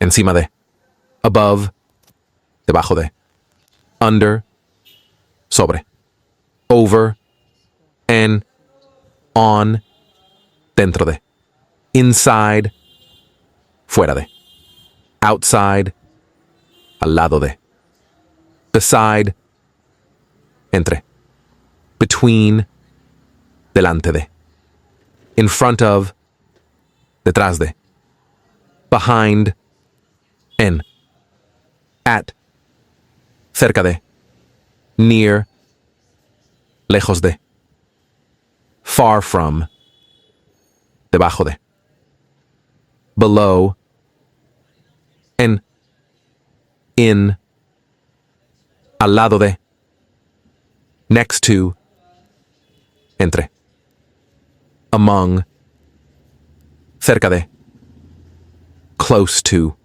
encima de. Above, debajo de. Under, sobre. Over, en, on, dentro de. Inside, fuera de. Outside, al lado de. Beside, entre. Between, delante de. In front of, detrás de. Behind, en. At, cerca de. Near, lejos de. Far from, debajo de. Below, en. In, al lado de. Next to, entre. Among, cerca de. Close to.